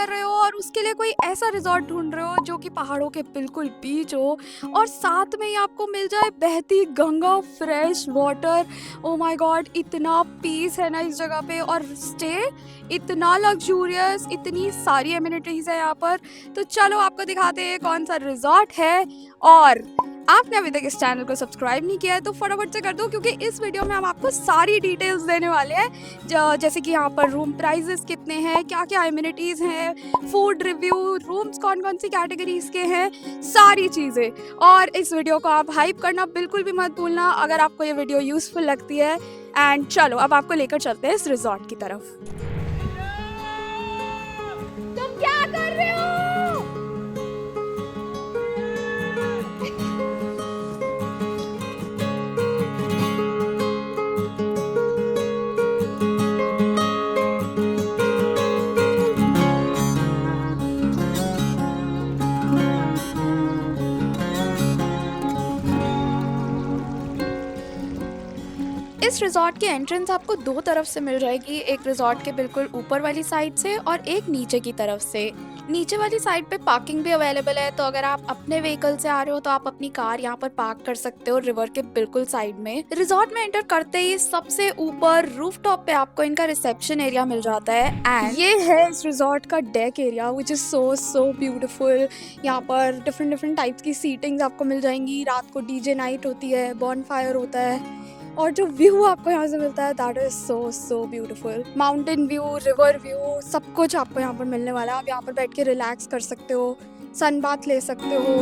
कर रहे हो और उसके लिए कोई ऐसा रिजॉर्ट ढूंढ रहे हो जो कि पहाड़ों के बिल्कुल बीच हो और साथ में ही आपको मिल जाए बहती Ganga, fresh water, oh my God, इतना पीस है ना इस जगह पे, और स्टे इतना लग्जूरियस, इतनी सारी एमिनिटीज है यहाँ पर। तो चलो आपको दिखाते हैं कौन सा रिजॉर्ट है। और आपने अभी तक इस चैनल को सब्सक्राइब नहीं किया है तो फटाफट से कर दो, क्योंकि इस वीडियो में हम आपको सारी डिटेल्स देने वाले हैं, जैसे कि यहाँ पर रूम प्राइजेस कितने हैं, क्या क्या एमिनिटीज हैं, फूड रिव्यू, रूम्स कौन कौन सी कैटेगरीज के हैं, सारी चीज़ें। और इस वीडियो को आप हाइप करना बिल्कुल भी मत भूलना अगर आपको ये वीडियो यूजफुल लगती है। एंड चलो अब आपको लेकर चलते हैं इस रिजॉर्ट की तरफ। तुम क्या कर रहे हो? इस रिजॉर्ट की एंट्रेंस आपको दो तरफ से मिल जाएगी, एक रिजॉर्ट के बिल्कुल ऊपर वाली साइड से और एक नीचे की तरफ से। नीचे वाली साइड पे पार्किंग भी अवेलेबल है, तो अगर आप अपने व्हीकल से आ रहे हो तो आप अपनी कार यहाँ पर पार्क कर सकते हो रिवर के बिल्कुल साइड में। रिजॉर्ट में एंटर करते ही सबसे ऊपर रूफटॉप पे आपको इनका रिसेप्शन एरिया मिल जाता है एंड ये है इस रिजॉर्ट का deck area which is so beautiful. यहाँ पर डिफरेंट टाइप्स की सीटिंग्स आपको मिल जाएंगी, रात को डीजे नाइट होती है, बॉनफायर होता है और जो व्यू आपको यहाँ से मिलता है that is so beautiful. Mountain view, river view, सब कुछ आपको यहाँ पर मिलने वाला है। आप यहाँ पर बैठ के रिलैक्स कर सकते हो, सन बाथ ले सकते हो।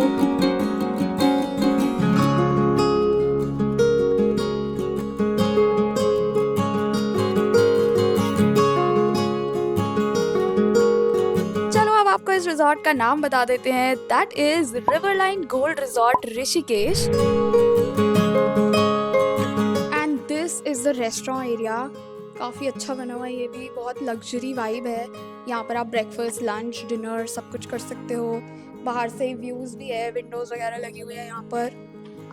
चलो अब आपको इस रिजॉर्ट का नाम बता देते हैं, that is Riverline Gold Resort Rishikesh. Is the restaurant area, काफ़ी अच्छा बना हुआ है, ये भी बहुत लग्जरी वाइब है। यहाँ पर आप ब्रेकफास्ट, लंच, डिनर सब कुछ कर सकते हो। बाहर से व्यूज़ भी है, विंडोज़ वगैरह लगी हुई है यहाँ पर।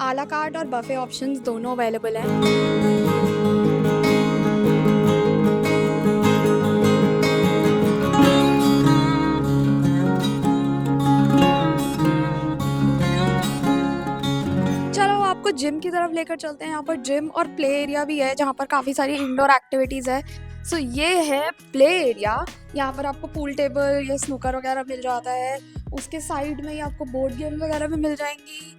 आला कार्ट और बफे ऑप्शंस दोनों अवेलेबल हैं। आपको जिम की तरफ लेकर चलते हैं। यहाँ पर जिम और प्ले एरिया भी है जहाँ पर काफ़ी सारी इंडोर एक्टिविटीज़ है। सो ये है प्ले एरिया, यहाँ पर आपको पूल टेबल या स्नूकर वगैरह मिल जाता है। उसके साइड में ही आपको बोर्ड गेम वगैरह भी मिल जाएंगी।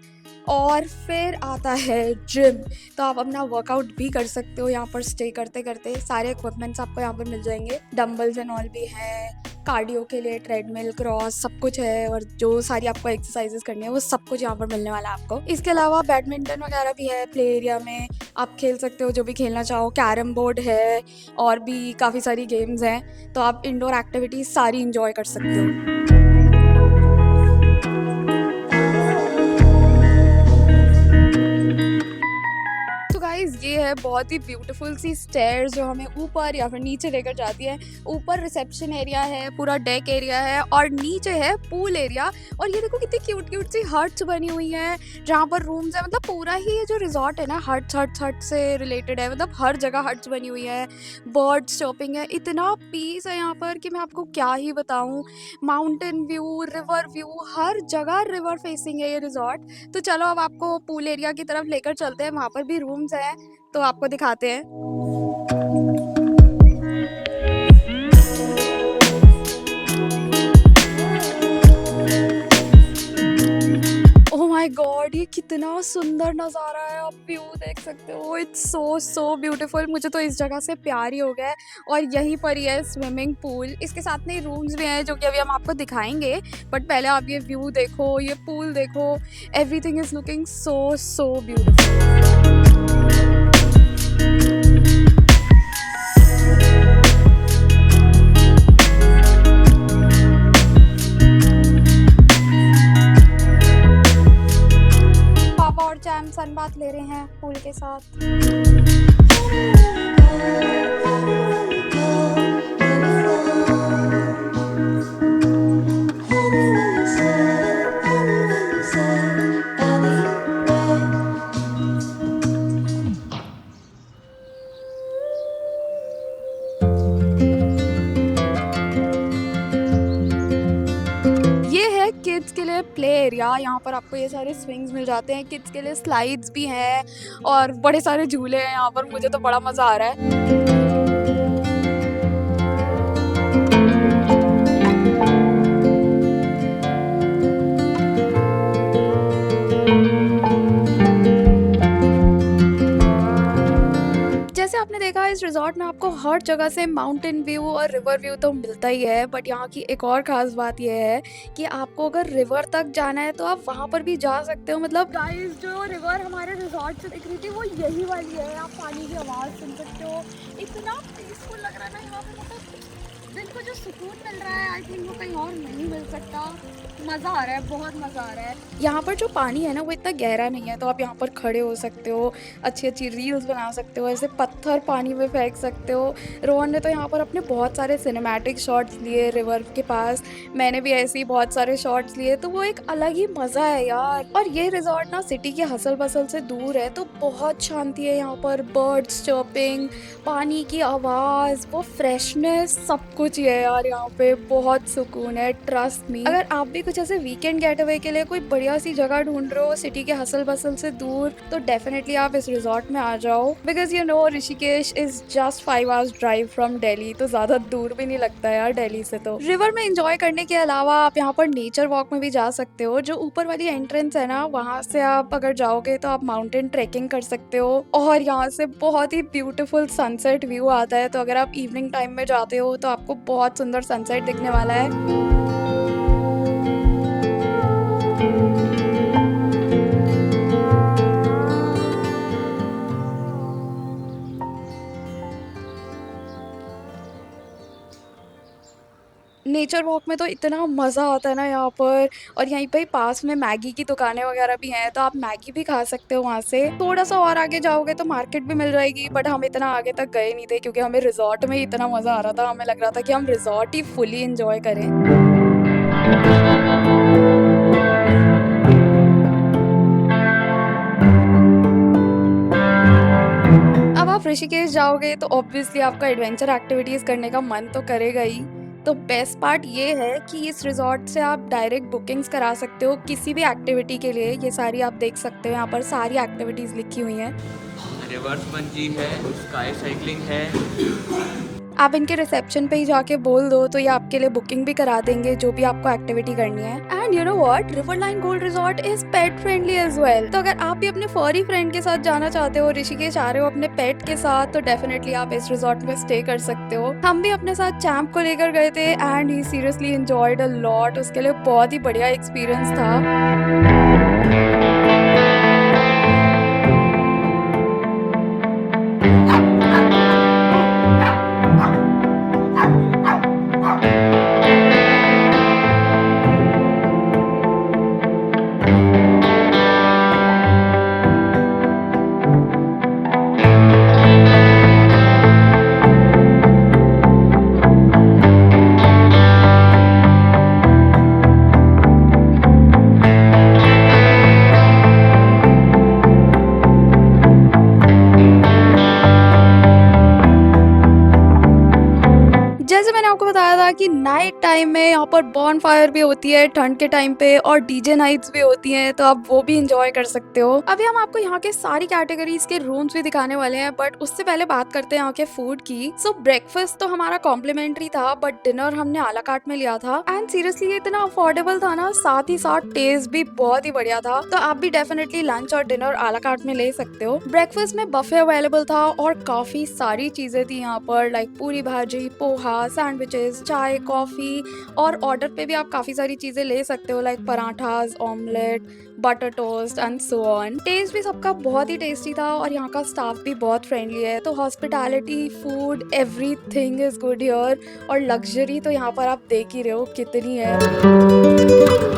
और फिर आता है जिम, तो आप अपना वर्कआउट भी कर सकते हो यहाँ पर स्टे करते करते। सारे इक्विपमेंट्स आपको यहाँ पर मिल जाएंगे, डंबल्स एंड ऑल भी है, कार्डियो के लिए ट्रेडमिल, क्रॉस सब कुछ है, और जो सारी आपको एक्सरसाइजेस करनी है वो सब कुछ यहाँ पर मिलने वाला है आपको। इसके अलावा बैडमिंटन वगैरह भी है प्ले एरिया में, आप खेल सकते हो जो भी खेलना चाहो। कैरम बोर्ड है और भी काफ़ी सारी गेम्स हैं, तो आप इंडोर एक्टिविटीज़ सारी इंजॉय कर सकते हो। ये है बहुत ही ब्यूटीफुल सी स्टेयर्स जो हमें ऊपर या फिर नीचे लेकर जाती है। ऊपर रिसेप्शन एरिया है, पूरा डेक एरिया है, और नीचे है पूल एरिया। और ये देखो कितनी क्यूट सी हट्स बनी हुई हैं जहाँ पर रूम्स है। मतलब पूरा ही ये जो रिजॉर्ट है ना हट से रिलेटेड है, मतलब हर जगह हट्स बनी हुई है, बर्ड स्टॉपिंग है, इतना पीस है यहाँ पर कि मैं आपको क्या ही बताऊँ। माउंटेन व्यू, रिवर व्यू, हर जगह रिवर फेसिंग है ये रिजॉर्ट। तो चलो अब आपको पूल एरिया की तरफ लेकर चलते हैं, वहाँ पर भी रूम्स हैं तो आपको दिखाते हैं। ओह माय गॉड, ये कितना सुंदर नज़ारा है, आप व्यू देख सकते हो। It's so beautiful. मुझे तो इस जगह से प्यार ही हो गया है। और यहीं पर ही है स्विमिंग पूल, इसके साथ में रूम्स भी हैं जो कि अभी हम आपको दिखाएंगे। बट पहले आप ये व्यू देखो, ये पूल देखो, everything is looking so beautiful. Sunbath ले रहे हैं पूल के साथ। प्ले एरिया, यहाँ पर आपको ये सारे स्विंग्स मिल जाते हैं, किड्स के लिए स्लाइड्स भी हैं और बड़े सारे झूले हैं यहाँ पर। मुझे तो बड़ा मज़ा आ रहा है। जैसे आपने देखा इस रिजॉर्ट में आपको हर जगह से माउंटेन व्यू और रिवर व्यू तो मिलता ही है, बट यहाँ की एक और खास बात यह है कि आपको अगर रिवर तक जाना है तो आप वहाँ पर भी जा सकते हो। मतलब गाइस, जो रिवर हमारे रिजॉर्ट से दिख रही थी वो यही वाली है। आप पानी की आवाज़ सुन सकते हो, इतना पीसफुल लग रहा है ना यहाँ पर। मतलब दिल को जो सुकून मिल रहा है, आई थिंक वो कहीं और नहीं मिल सकता। मज़ा आ रहा है, बहुत मज़ा आ रहा है। यहाँ पर जो पानी है ना वो इतना गहरा नहीं है, तो आप यहाँ पर खड़े हो सकते हो, अच्छी अच्छी रील्स बना सकते हो, ऐसे पत्थर पानी में फेंक सकते हो। रोहन ने तो यहाँ पर अपने बहुत सारे सिनेमैटिक शॉट्स लिए रिवर के पास, मैंने भी ऐसे ही बहुत सारे शॉट्स लिए, तो वो एक अलग ही मज़ा है यार। और ये रिजॉर्ट ना सिटी के हसल बसल से दूर है, तो बहुत शांति है यहाँ पर। बर्ड्स चर्पिंग, पानी की आवाज़, वो फ्रेशनेस, सब कुछ ही है यार यहाँ पे। बहुत सुकून है, ट्रस्ट मी। अगर आप भी कुछ ऐसे वीकेंड गेट अवे के लिए कोई बढ़िया सी जगह ढूंढ रहे हो सिटी के हसल बसल से दूर, तो डेफिनेटली आप इस रिजॉर्ट में आ जाओ, because you know Rishikesh is just 5 hours drive from Delhi, तो ज्यादा दूर भी नहीं लगता यार दिल्ली से। तो रिवर में एंजॉय करने के अलावा आप यहाँ पर नेचर वॉक में भी जा सकते हो। जो ऊपर वाली एंट्रेंस है ना, वहाँ से आप अगर जाओगे तो आप माउंटेन ट्रेकिंग कर सकते हो, और यहाँ से बहुत ही ब्यूटीफुल सनसेट व्यू आता है। तो अगर आप इवनिंग टाइम में जाते हो तो आपको बहुत सुंदर सनसेट दिखने वाला है। नेचर वॉक में तो इतना मज़ा आता है ना यहाँ पर। और यहीं पे ही पास में मैगी की दुकानें वगैरह भी हैं, तो आप मैगी भी खा सकते हो वहाँ से। थोड़ा सा और आगे जाओगे तो मार्केट भी मिल जाएगी, बट हम इतना आगे तक गए नहीं थे क्योंकि हमें रिजॉर्ट में ही इतना मज़ा आ रहा था। हमें लग रहा था कि हम रिजॉर्ट ही फुली इंजॉय करें। अब आप ऋषिकेश जाओगे तो ऑब्वियसली आपका एडवेंचर एक्टिविटीज़ करने का मन तो करेगा ही। तो बेस्ट पार्ट ये है कि इस रिजॉर्ट से आप डायरेक्ट बुकिंग्स करा सकते हो किसी भी एक्टिविटी के लिए। ये सारी आप देख सकते हो, यहाँ पर सारी एक्टिविटीज़ लिखी हुई हैं। रिवर्स बंजी है, स्काई साइकिलिंग है। आप इनके रिसेप्शन पे ही जाके बोल दो तो ये आपके लिए बुकिंग भी करा देंगे जो भी आपको एक्टिविटी करनी है। And you know what, Riverline Gold Resort is pet friendly as well. तो अगर आप भी अपने फॉरी फ्रेंड के साथ जाना चाहते हो, ऋषिकेश आ रहे हो अपने पेट के साथ, तो डेफिनेटली आप इस रिजॉर्ट में स्टे कर सकते हो। हम भी अपने साथ चैम्प को लेकर गए थे and he seriously enjoyed a lot. उसके लिए बहुत ही बढ़िया एक्सपीरियंस था। जैसे मैंने आपको बताया था कि नाइट टाइम में यहाँ पर बॉन फायर भी होती है ठंड के टाइम पे, और डीजे नाइट्स भी होती हैं, तो आप वो भी इंजॉय कर सकते हो। अभी हम आपको यहाँ के सारी कैटेगरीज के रूम्स भी दिखाने वाले हैं, बट उससे पहले बात करते हैं यहाँ के फूड की। सो ब्रेकफास्ट तो हमारा कॉम्प्लीमेंट्री था, बट डिनर हमने आला कार्ट में लिया था एंड सीरियसली ये इतना अफोर्डेबल था ना, साथ ही साथ टेस्ट भी बहुत ही बढ़िया था। तो आप भी डेफिनेटली लंच और डिनर आला कार्ट में ले सकते हो। ब्रेकफास्ट में बफे अवेलेबल था और काफी सारी चीजें थी यहाँ पर, लाइक पूरी भाजी, पोहा, सैंडविचेस, चाय, कॉफी, और ऑर्डर पे भी आप काफी सारी चीजें ले सकते हो, like parathas, omelette, butter toast and so on. Taste भी सबका बहुत ही टेस्टी था और यहाँ का स्टाफ भी बहुत फ्रेंडली है। तो hospitality, food, everything is good here. और लग्जरी तो यहाँ पर आप देख ही रहे हो कितनी है।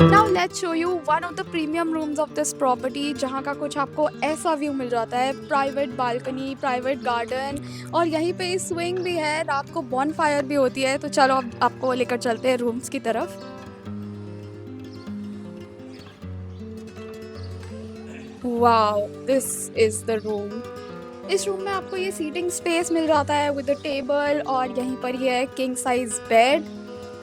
Now let's show you one of the premium rooms of this property, जहाँ का कुछ आपको ऐसा व्यू मिल जाता है, प्राइवेट बालकनी, प्राइवेट गार्डन, और यहीं पे स्विंग भी है, रात को बॉन फायर भी होती है। तो चलो अब आपको लेकर चलते हैं रूम्स की तरफ। Wow, this is the room. इस रूम में आपको ये सीटिंग स्पेस मिल जाता है विद द टेबल, और यहीं पर ये है किंग साइज बेड।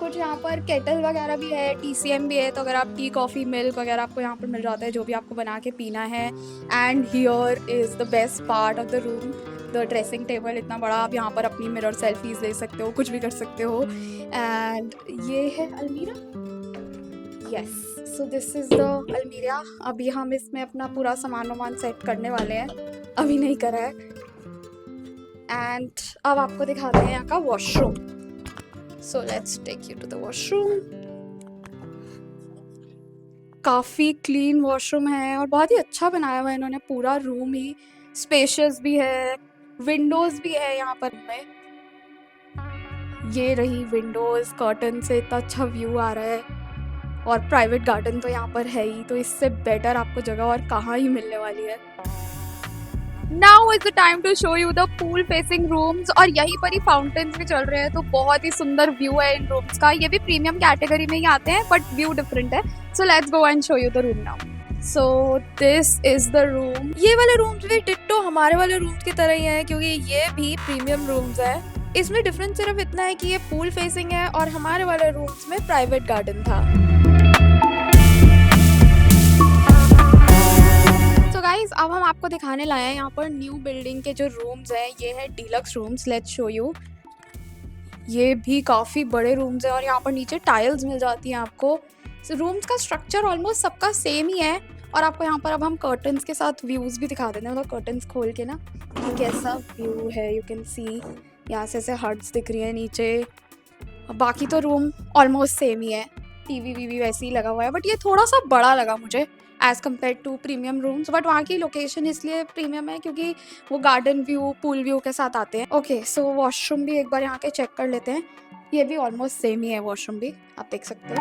कुछ यहाँ पर केटल वगैरह भी है, TCM भी है, तो अगर आप टी कॉफ़ी मिल्क वगैरह आपको यहाँ पर मिल जाता है, जो भी आपको बना के पीना है। And here is the best part of the room, the dressing table. इतना बड़ा, आप यहाँ पर अपनी मिरर सेल्फीज ले सकते हो, कुछ भी कर सकते हो। एंड ये है अलमीरा। Yes, so this is the अलमीरा। अभी हम इसमें अपना पूरा सामान वामान सेट करने वाले हैं, अभी नहीं करा है। एंड अब आपको दिखाते हैं यहाँ का washroom. So let's take you to the washroom. काफ़ी क्लीन वॉशरूम है और बहुत ही अच्छा बनाया हुआ है इन्होंने पूरा रूम ही। स्पेशियस भी है, विंडोज़ भी है यहाँ पर में। ये रही विंडोज़, कर्टन से इतना अच्छा व्यू आ रहा है और प्राइवेट गार्डन तो यहाँ पर है ही, तो इससे बेटर आपको जगह और कहाँ ही मिलने वाली है। Now is the time to show you the pool facing rooms, और यहीं पर ही फाउंटेन्स भी चल रहे हैं, तो बहुत ही सुंदर व्यू है इन रूम्स का। ये भी प्रीमियम कैटेगरी में ही आते हैं बट व्यू डिफरेंट है। So let's go and show you the room now. So this is the room. ये वाले रूम्स भी डिट्टो हमारे वाले रूम्स की तरह ही है, क्योंकि ये भी प्रीमियम रूम्स है। इसमें डिफरेंस सिर्फ इतना है कि ये पूल फेसिंग है और हमारे वाले रूम्स में प्राइवेट गार्डन था। तो गाइस, अब हम आपको दिखाने लाए हैं यहाँ पर न्यू बिल्डिंग के जो रूम्स हैं। ये है deluxe rooms, let's show you. ये भी काफ़ी बड़े रूम्स हैं और यहाँ पर नीचे टाइल्स मिल जाती हैं आपको। रूम्स का स्ट्रक्चर ऑलमोस्ट सबका सेम ही है। और आपको यहाँ पर अब हम कर्टन्स के साथ व्यूज़ भी दिखा देते हैं, मतलब कर्टन्स खोल के ना कैसा व्यू है। यू कैन सी यहाँ से हट्स दिख रही है नीचे। बाकी तो रूम ऑलमोस्ट सेम ही है, टीवी वीवी वैसे ही लगा हुआ है, बट ये थोड़ा सा बड़ा लगा मुझे as compare to premium rooms. But वहाँ की लोकेशन इसलिए प्रीमियम है क्योंकि वो गार्डन व्यू, पूल व्यू के साथ आते हैं। ओके, सो वॉशरूम भी एक बार यहाँ के चेक कर लेते हैं। ये भी ऑलमोस्ट सेम ही है, वॉशरूम भी आप देख सकते हो।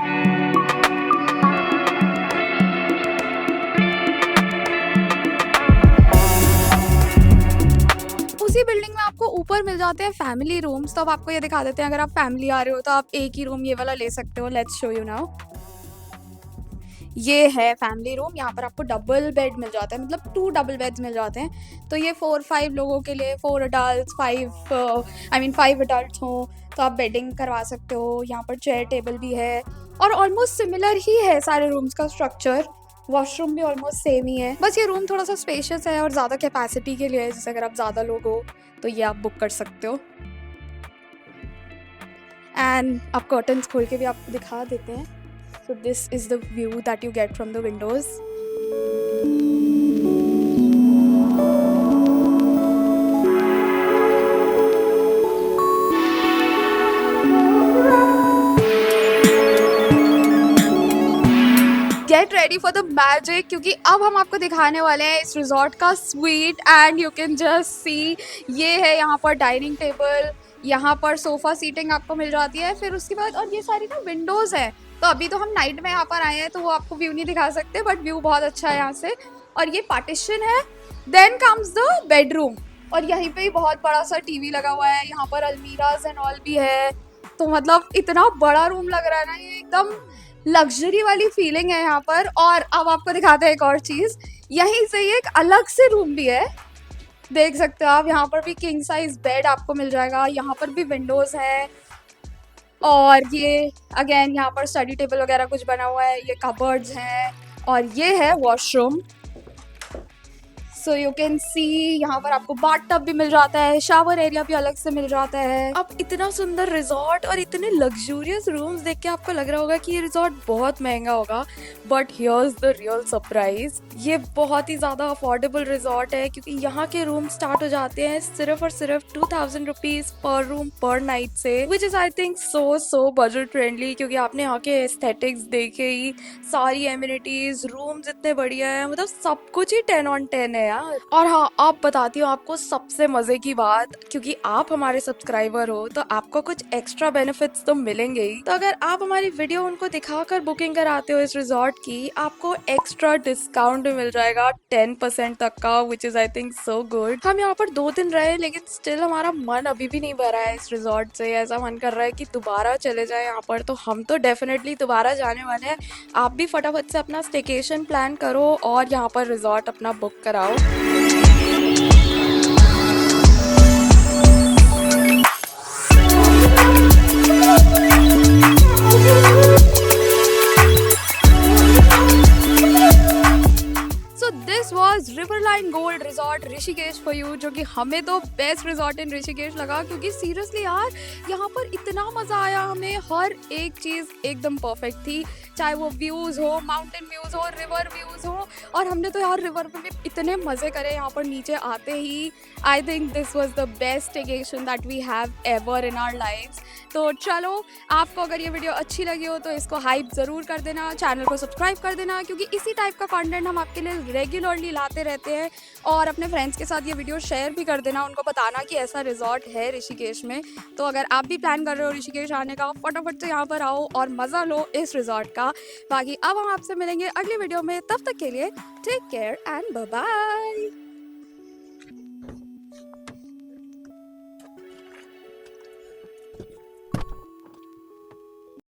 उसी बिल्डिंग में आपको ऊपर मिल जाते हैं फैमिली रूम्स, तो अब आपको ये दिखा देते हैं। अगर आप फैमिली आ रहे हो तो आप एक ही रूम ये वाला ले सकते हो। Let's show you now. ये है फैमिली रूम। यहाँ पर आपको डबल बेड मिल जाता है, मतलब 2 डबल बेड्स मिल जाते हैं। तो ये 4-5 लोगों के लिए, 4 अडल्ट 5 अडल्ट हों तो आप बेडिंग करवा सकते हो। यहाँ पर चेयर टेबल भी है और ऑलमोस्ट सिमिलर ही है सारे रूम्स का स्ट्रक्चर। वॉशरूम भी ऑलमोस्ट सेम ही है, बस ये रूम थोड़ा सा स्पेशियस है और ज़्यादा कैपेसिटी के लिए है। जैसे अगर आप ज़्यादा लोग हो तो ये आप बुक कर सकते हो। एंड आप कर्टन्स खोल के भी आपको दिखा देते हैं। So this is the view that you get from the windows. Get ready for the magic, क्योंकि अब हम आपको दिखाने वाले हैं इस रिजॉर्ट का sweet. And you can just see, ये है यहाँ पर डाइनिंग टेबल, यहाँ पर सोफ़ा सीटिंग आपको मिल जाती है। फिर उसके बाद और ये सारी ना विंडोज़ है। तो अभी तो हम नाइट में यहाँ पर आए हैं तो वो आपको व्यू नहीं दिखा सकते, बट व्यू बहुत अच्छा है यहाँ से। और ये पार्टीशन है। देन कम्स द बेडरूम, और यहीं पे ही बहुत बड़ा सा टीवी लगा हुआ है। यहाँ पर अलमीराज एंड ऑल भी है। तो मतलब इतना बड़ा रूम लग रहा है ना, ये एकदम लग्जरी वाली फीलिंग है यहाँ पर। और अब आपको दिखाते हैं एक और चीज़। यहीं से ये एक अलग से रूम भी है, देख सकते हो आप। यहाँ पर भी किंग साइज बेड आपको मिल जाएगा। यहाँ पर भी विंडोज़ है और ये अगेन यहाँ पर स्टडी टेबल वगैरह कुछ बना हुआ है। ये कबर्ड्स हैं और ये है washroom. So you can see यहाँ पर आपको बाथटब भी मिल जाता है, शावर एरिया भी अलग से मिल जाता है। अब इतना सुंदर रिजॉर्ट और इतने लग्जूरियस रूम्स देख के आपको लग रहा होगा कि ये रिजॉर्ट बहुत महंगा होगा, but here's the real surprise. ये बहुत ही ज़्यादा अफोर्डेबल रिजॉर्ट है, क्योंकि यहाँ के रूम स्टार्ट हो जाते हैं सिर्फ और सिर्फ 2000 रुपीज़ पर रूम पर नाइट से, which is I think so budget friendly. क्योंकि आपने यहाँ के एस्थेटिक्स देखे ही, सारी एमिनिटीज़, रूम्स इतने बढ़िया है, मतलब सब कुछ ही 10 on 10 है यार। और हाँ, आप बताती हूँ आपको सबसे मजे की बात, क्योंकि आप हमारे सब्सक्राइबर हो तो आपको कुछ एक्स्ट्रा बेनिफिट्स तो मिलेंगे ही। तो अगर आप हमारी वीडियो उनको दिखाकर बुकिंग कराते हो इस रिजॉर्ट की, आपको एक्स्ट्रा डिस्काउंट भी मिल जाएगा 10% तक का, which is I think so good. हम यहाँ पर 2 दिन रहे, लेकिन स्टिल हमारा मन अभी भी नहीं भरा है इस रिजॉर्ट से। ऐसा मन कर रहा है कि दोबारा चले जाए यहाँ पर। तो हम तो डेफिनेटली दोबारा जाने वाले हैं। आप भी फटाफट से अपना स्टेकेशन प्लान करो और यहाँ पर रिजॉर्ट अपना बुक कराओ। रिजॉर्ट ऋषिकेश फॉर यू, जो कि हमें तो बेस्ट रिजॉर्ट इन ऋषिकेश लगा, क्योंकि सीरियसली यार यहाँ पर इतना मज़ा आया हमें। हर एक चीज़ एकदम परफेक्ट थी, चाहे वो व्यूज़ हो, माउंटेन व्यूज़ हो, रिवर व्यूज़ हो। और हमने तो यार रिवर में भी इतने मज़े करे यहाँ पर नीचे आते ही। I think this was the best staycation that we have ever in our lifes. तो चलो, आपको अगर ये वीडियो अच्छी लगी हो तो इसको हाइप ज़रूर कर देना, चैनल को सब्सक्राइब कर देना, क्योंकि इसी टाइप का कंटेंट हम आपके लिए रेगुलरली लाते रहते हैं। और अपने फ्रेंड्स के साथ ये वीडियो शेयर भी कर देना, उनको बताना कि ऐसा रिजॉर्ट है ऋषिकेश में। तो अगर आप भी प्लान कर रहे हो ऋषिकेश आने का, फटाफट से यहाँ पर आओ और मज़ा लो इस रिजॉर्ट का। बाकी अब हम आपसे मिलेंगे अगली वीडियो में, तब तक के लिए take care and bye bye.